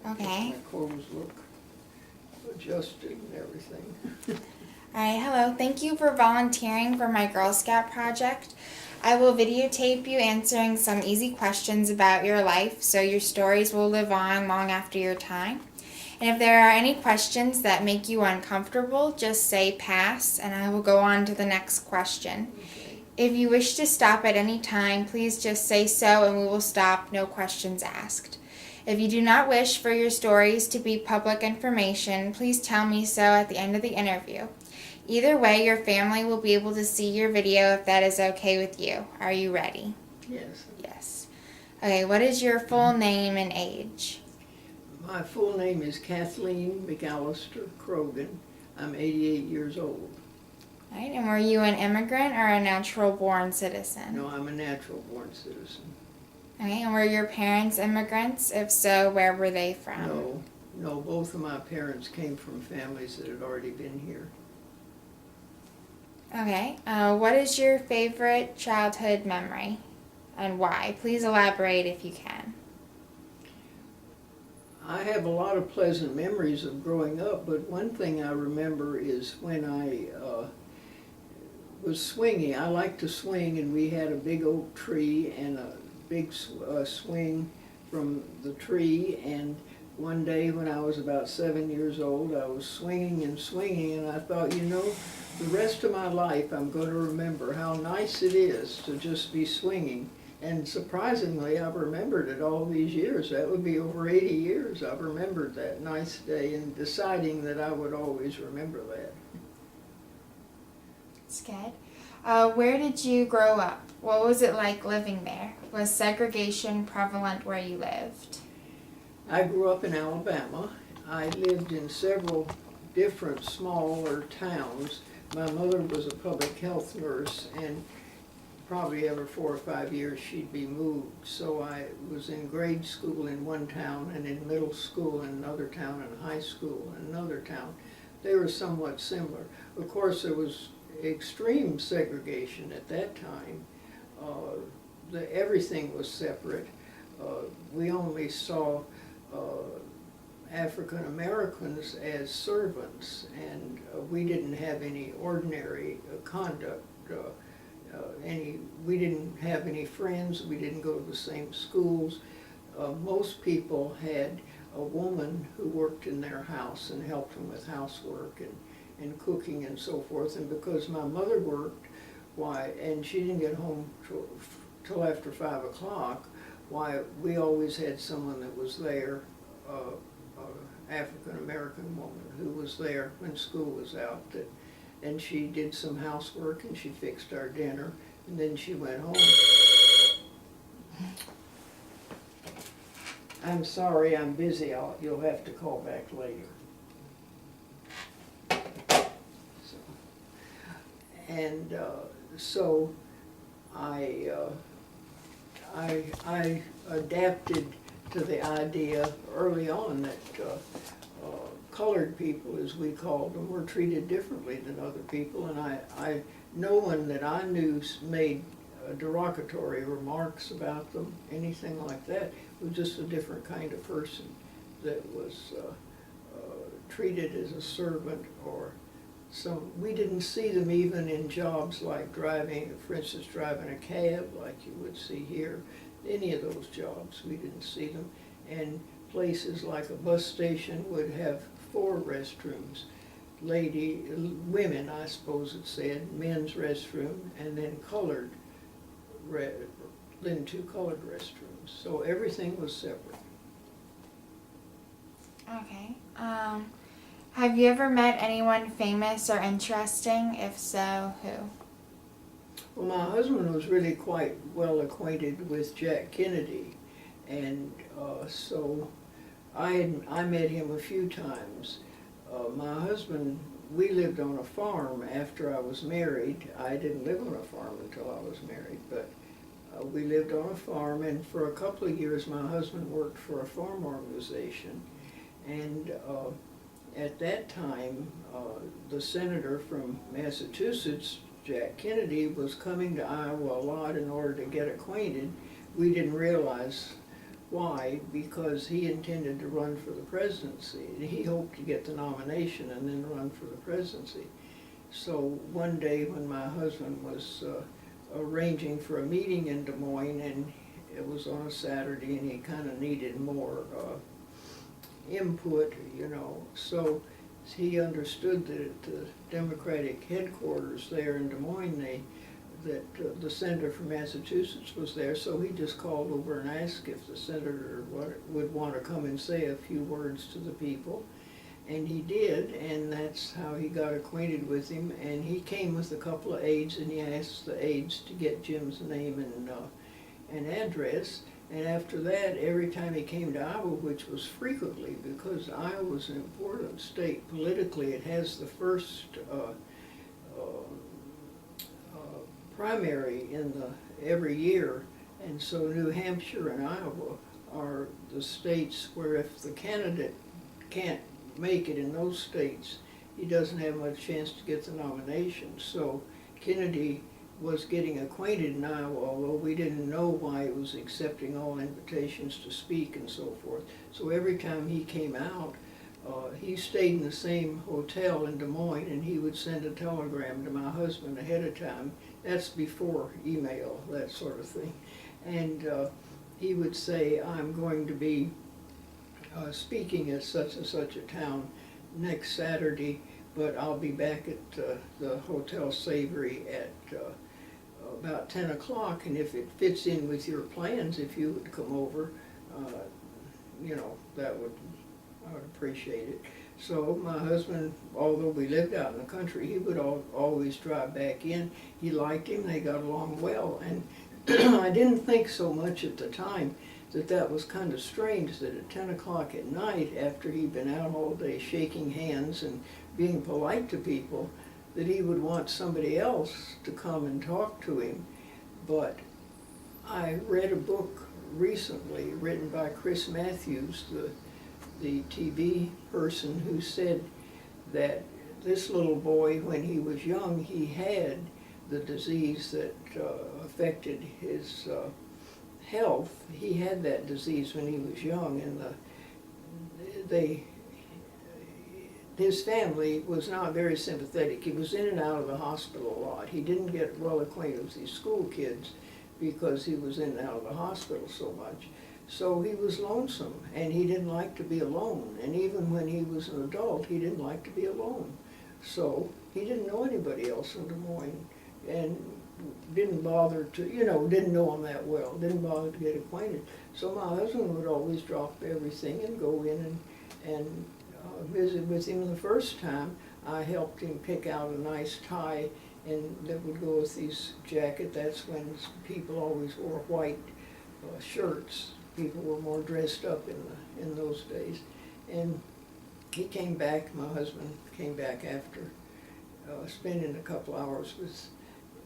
Okay. My clothes look adjusted and everything. All right, hello. Thank you for volunteering for my Girl Scout project. I will videotape you answering some easy questions about your life so your stories will live on long after your time. And if there are any questions that make you uncomfortable, just say pass and I will go on to the next question. Okay. If you wish to stop at any time, please just say so and we will stop, no questions asked. If you do not wish for your stories to be public information, please tell me so at the end of the interview. Either way, your family will be able to see your video if that is okay with you. Are you ready? Yes. Yes. Okay, what is your full name and age? My full name is Kathleen McAllister Croghan. I'm 88 years old. All right, and were you an immigrant or a natural-born citizen? No, I'm a natural-born citizen. Okay, and were your parents immigrants? If so, where were they from? No, both of my parents came from families that had already been here. Okay, what is your favorite childhood memory and why? Please elaborate if you can. I have a lot of pleasant memories of growing up, but one thing I remember is when I was swinging. I liked to swing, and we had a big oak tree and a big swing from the tree, and one day when I was about 7 years old, I was swinging and swinging, and I thought, you know, the rest of my life I'm going to remember how nice it is to just be swinging. And surprisingly, I've remembered it all these years. That would be over 80 years I've remembered that nice day and deciding that I would always remember that. That's good. Where did you grow up? What was it like living there? Was segregation prevalent where you lived? I grew up in Alabama. I lived in several different smaller towns. My mother was a public health nurse, and probably every 4 or 5 years she'd be moved. So I was in grade school in one town, and in middle school in another town, and high school in another town. They were somewhat similar. Of course, there was extreme segregation at that time. Everything was separate. We only saw African Americans as servants, and we didn't have any ordinary conduct. We didn't have any friends. We didn't go to the same schools. Most people had a woman who worked in their house and helped them with housework and cooking and so forth. And because my mother worked, and she didn't get home till after 5 o'clock, we always had someone that was there, African-American woman who was there when school was out, and she did some housework and she fixed our dinner, and then she went home. I'm sorry, I'm busy. You'll have to call back later. So I adapted to the idea early on that colored people, as we called them, were treated differently than other people, and no one that I knew made derogatory remarks about them, anything like that. It was just a different kind of person that was treated as a servant, or we didn't see them even in jobs like driving, for instance, driving a cab like you would see here. Any of those jobs, we didn't see them. And places like a bus station would have 4 restrooms. Women, I suppose it said, men's restroom, and then then 2 colored restrooms. So everything was separate. Okay. Have you ever met anyone famous or interesting? If so, who? Well, my husband was really quite well acquainted with Jack Kennedy, and so I met him a few times. My husband, we lived on a farm after I was married. I didn't live on a farm until I was married, but we lived on a farm, and for a couple of years my husband worked for a farm organization, and at that time the senator from Massachusetts, Jack Kennedy, was coming to Iowa a lot in order to get acquainted. We didn't realize Why? Because he intended to run for the presidency. He hoped to get the nomination and then run for the presidency. So one day when my husband was arranging for a meeting in Des Moines, and it was on a Saturday, and he kind of needed more input, you know, so he understood that at the Democratic headquarters there in Des Moines, that the senator from Massachusetts was there, so he just called over and asked if the senator would want to come and say a few words to the people. And he did, and that's how he got acquainted with him. And he came with a couple of aides, and he asked the aides to get Jim's name and address. And after that, every time he came to Iowa, which was frequently, because Iowa was an important state politically, it has the first primary every year, and so New Hampshire and Iowa are the states where if the candidate can't make it in those states, he doesn't have much chance to get the nomination. So Kennedy was getting acquainted in Iowa, although we didn't know why he was accepting all invitations to speak and so forth. So every time he came out, he stayed in the same hotel in Des Moines, and he would send a telegram to my husband ahead of time. That's before email, that sort of thing. And he would say, I'm going to be speaking at such and such a town next Saturday, but I'll be back at the Hotel Savory at about 10 o'clock, and if it fits in with your plans, if you would come over, you know, I would appreciate it. So my husband, although we lived out in the country, he would always drive back in. He liked him, they got along well, and I didn't think so much at the time that was kind of strange that at 10 o'clock at night, after he'd been out all day shaking hands and being polite to people, that he would want somebody else to come and talk to him. But I read a book recently written by Chris Matthews, the TV person, who said that this little boy, when he was young, he had the disease that affected his health. He had that disease when he was young, and his family was not very sympathetic. He was in and out of the hospital a lot. He didn't get well acquainted with these school kids because he was in and out of the hospital so much. So he was lonesome, and he didn't like to be alone. And even when he was an adult, he didn't like to be alone. So he didn't know anybody else in Des Moines, and didn't bother to, you know, didn't know him that well, didn't bother to get acquainted. So my husband would always drop everything and go in and visit with him. The first time, I helped him pick out a nice tie and that would go with his jacket. That's when people always wore white shirts. People were more dressed up in those days. And he came back, my husband came back after spending a couple hours with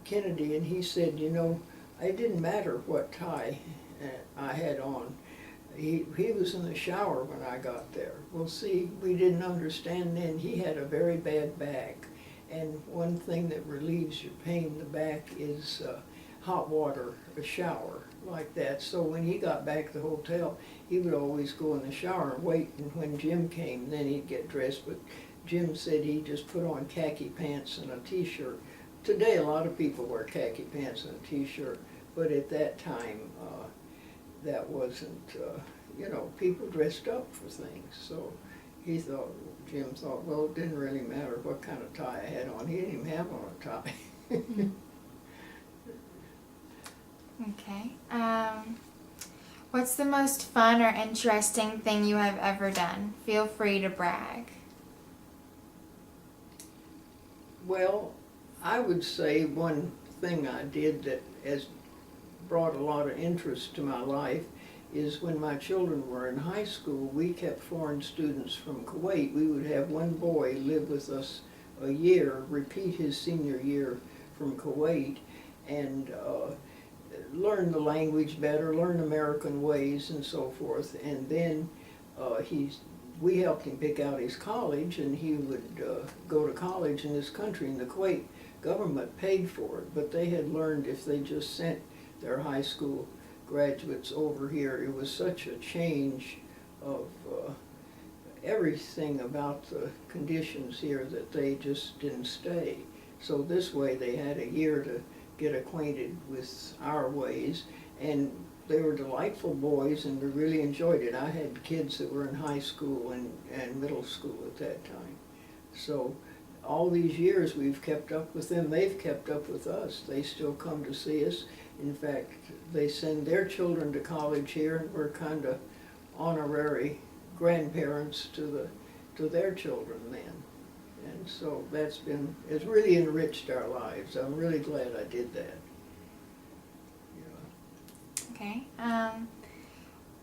Kennedy, and he said, you know, it didn't matter what tie I had on. He was in the shower when I got there. Well, see, we didn't understand then. He had a very bad back, and one thing that relieves your pain in the back is hot water, a shower like that. So when he got back to the hotel, he would always go in the shower and wait, and when Jim came, then he'd get dressed. But Jim said he just put on khaki pants and a t-shirt. Today, a lot of people wear khaki pants and a t-shirt, but at that time, that wasn't, you know, people dressed up for things. So Jim thought, well, it didn't really matter what kind of tie I had on. He didn't even have on a tie. Okay. What's the most fun or interesting thing you have ever done? Feel free to brag. Well, I would say one thing I did that has brought a lot of interest to my life is when my children were in high school, we kept foreign students from Kuwait. We would have one boy live with us a year, repeat his senior year from Kuwait, and learn the language better, learn American ways and so forth. And then we helped him pick out his college, and he would go to college in this country. And the Kuwait government paid for it, but they had learned if they just sent their high school graduates over here. It was such a change of everything about the conditions here that they just didn't stay. So this way they had a year to get acquainted with our ways, and they were delightful boys and we really enjoyed it. I had kids that were in high school and middle school at that time. So all these years we've kept up with them, they've kept up with us. They still come to see us. In fact, they send their children to college here, and we're kind of honorary grandparents to their children then. And so it's really enriched our lives. I'm really glad I did that. Yeah. Okay.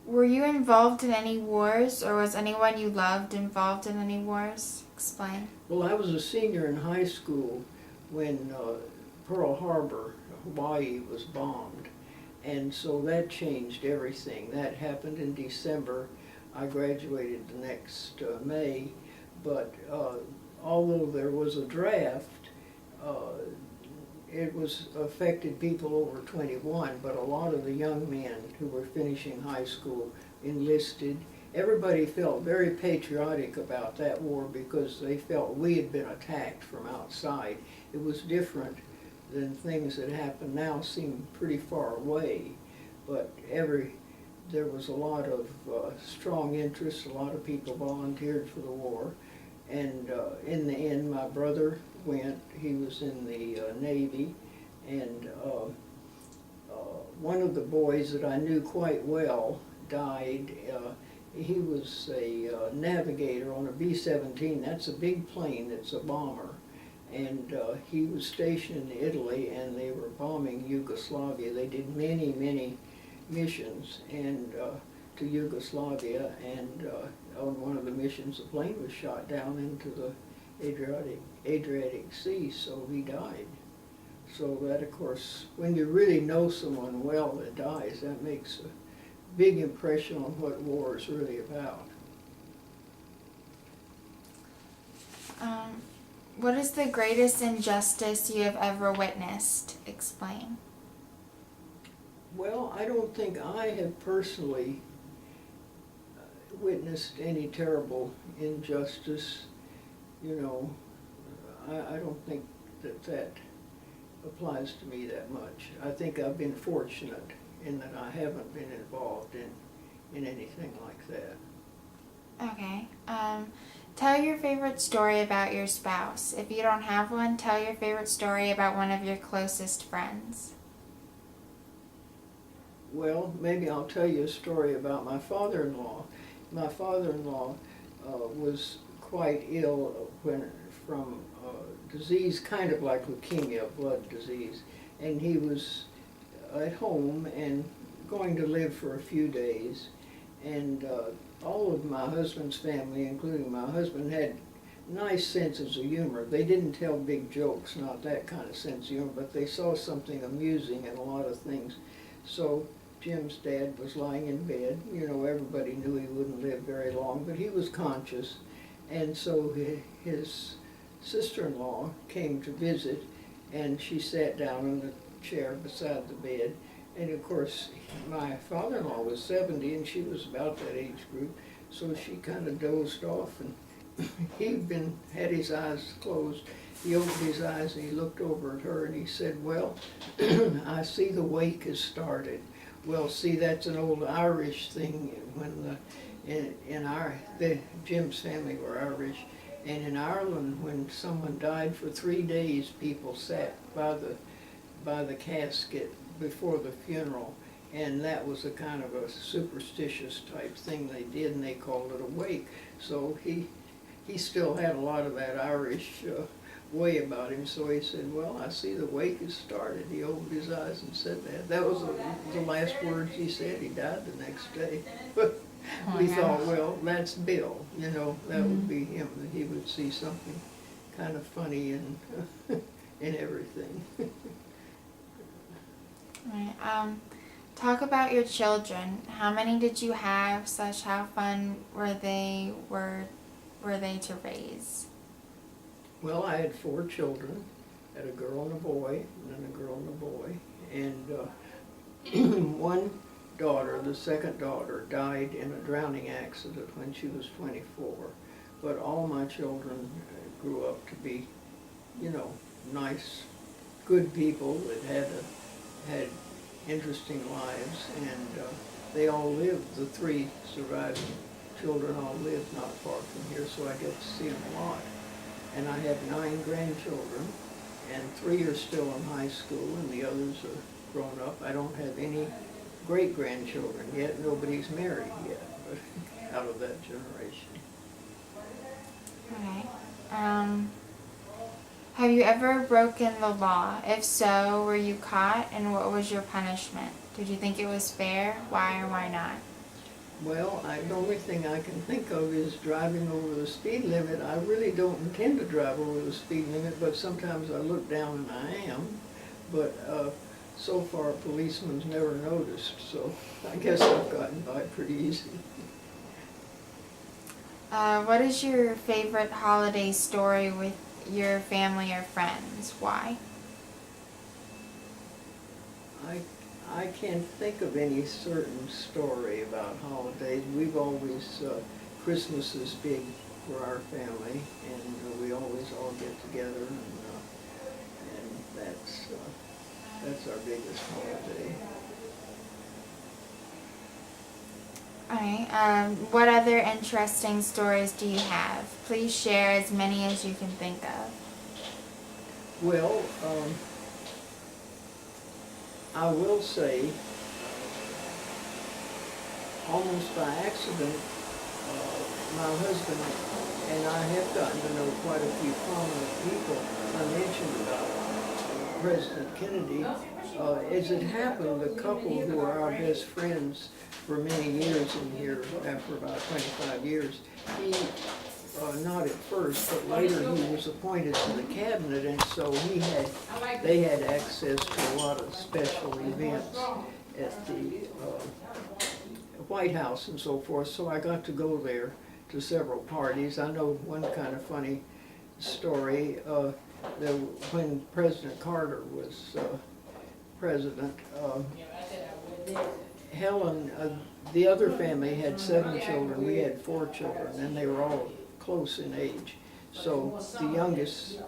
Were you involved in any wars, or was anyone you loved involved in any wars? Explain. Well, I was a senior in high school when Pearl Harbor, Hawaii, was bombed. And so that changed everything. That happened in December. I graduated the next May. But although there was a draft, it was affected people over 21, but a lot of the young men who were finishing high school enlisted. Everybody felt very patriotic about that war because they felt we had been attacked from outside. It was different than things that happen now, seem pretty far away, but there was a lot of strong interest. A lot of people volunteered for the war, and in the end my brother went. He was in the Navy, and one of the boys that I knew quite well died. He was a navigator on a B-17. That's a big plane, it's a bomber. And he was stationed in Italy, and they were bombing Yugoslavia. They did many, many missions to Yugoslavia, and on one of the missions the plane was shot down into the Adriatic Sea, so he died. So that, of course, when you really know someone well that dies, that makes a big impression on what war is really about. What is the greatest injustice you have ever witnessed? Explain. Well, I don't think I have personally witnessed any terrible injustice. You know, I don't think that applies to me that much. I think I've been fortunate in that I haven't been involved in anything like that. Okay. Tell your favorite story about your spouse. If you don't have one, tell your favorite story about one of your closest friends. Well, maybe I'll tell you a story about my father-in-law. My father-in-law was quite ill from a disease kind of like leukemia, blood disease, and he was at home and going to live for a few days. And all of my husband's family, including my husband, had nice senses of humor. They didn't tell big jokes, not that kind of sense of humor, but they saw something amusing in a lot of things. So Jim's dad was lying in bed. You know, everybody knew he wouldn't live very long, but he was conscious. And so his sister-in-law came to visit, and she sat down in the chair beside the bed. And of course, my father-in-law was 70, and she was about that age group, so she kind of dozed off, and he'd had his eyes closed. He opened his eyes and he looked over at her and he said, "Well, I see the wake has started." Well, see, that's an old Irish thing. When Jim's family were Irish, and in Ireland, when someone died for 3 days, people sat by the casket before the funeral, and that was a kind of a superstitious type thing they did, and they called it a wake. So he still had a lot of that Irish way about him, so he said, "Well, I see the wake has started." He opened his eyes and said that. That was the last words he said. He died the next day. But we thought, well, that's Bill, you know, that would be him, that he would see something kind of funny in everything. Right. Talk about your children. How many did you have? How fun were they to raise? Well, I had 4 children. I had a girl and a boy, and then a girl and a boy. And one daughter, the second daughter, died in a drowning accident when she was 24. But all my children grew up to be, you know, nice, good people that had interesting lives, and they all lived. The three surviving children all lived not far from here, so I get to see them a lot. And I have 9 grandchildren, and 3 are still in high school, and the others are grown up. I don't have any great-grandchildren yet. Nobody's married yet, but out of that generation. Okay. Have you ever broken the law? If so, were you caught, and what was your punishment? Did you think it was fair? Why or why not? Well, the only thing I can think of is driving over the speed limit. I really don't intend to drive over the speed limit, but sometimes I look down and I am. But so far, policemen's never noticed, so I guess I've gotten by pretty easy. What is your favorite holiday story with your family or friends? Why? I can't think of any certain story about holidays. We've always, Christmas is big for our family, and we always all get together, and that's our biggest holiday. Alright, what other interesting stories do you have? Please share as many as you can think of. Well, I will say, almost by accident, my husband and I have gotten to know quite a few prominent people. I mentioned about President Kennedy. As it happened, the couple who are our best friends for many years in here, after about 25 years, he, not at first, but later he was appointed to the cabinet, and so they had access to a lot of special events at the White House and so forth, so I got to go there to several parties. I know one kind of funny story, when President Carter was president, Helen, the other family had 7 children, we had 4 children, and they were all close in age. So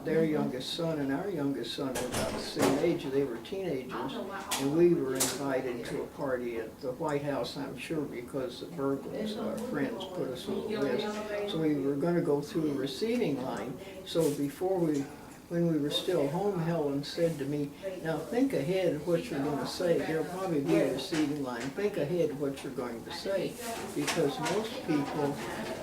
their youngest son and our youngest son were about the same age. They were teenagers, and we were invited to a party at the White House, I'm sure, because the Berglunds, our friends, put us on the list. So we were going to go through a receiving line. So when we were still home, Helen said to me, "Now think ahead of what you're going to say. There'll probably be a receiving line. Think ahead what you're going to say." Because most people,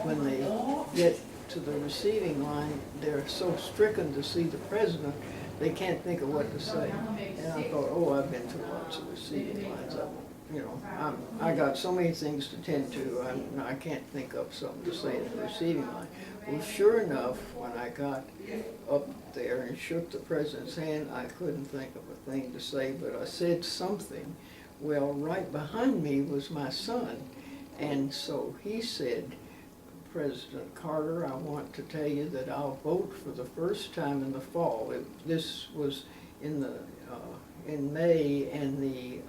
when they get to the receiving line, they're so stricken to see the president, they can't think of what to say. And I thought, oh, I've been through lots of receiving lines. I got so many things to tend to, I can't think up something to say in the receiving line. Well, sure enough, when I got up there and shook the president's hand, I couldn't think of a thing to say, but I said something. Well, right behind me was my son, and so he said, "President Carter, I want to tell you that I'll vote for the first time in the fall." This was in May, and the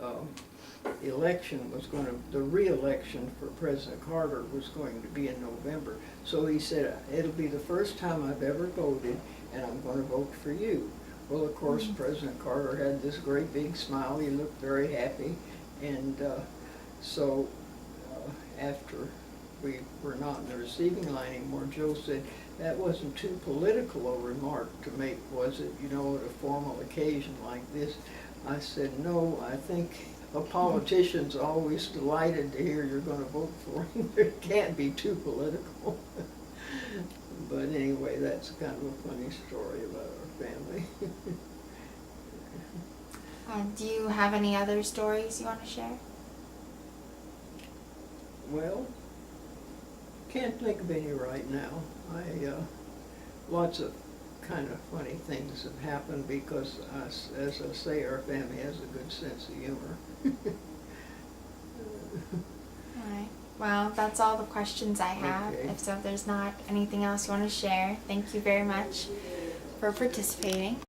election was the re-election for President Carter was going to be in November. So he said, "It'll be the first time I've ever voted, and I'm going to vote for you." Well, of course, President Carter had this great big smile. He looked very happy, and so after we were not in the receiving line anymore, Joe said, "That wasn't too political a remark to make, was it, at a formal occasion like this?" I said, "No, I think a politician's always delighted to hear you're going to vote for him. It can't be too political." But anyway, that's kind of a funny story about our family. Do you have any other stories you want to share? Well, can't think of any right now. Lots of kind of funny things have happened because, as I say, our family has a good sense of humor. Alright. Well, that's all the questions I have. Okay. If there's not anything else you want to share, thank you very much for participating.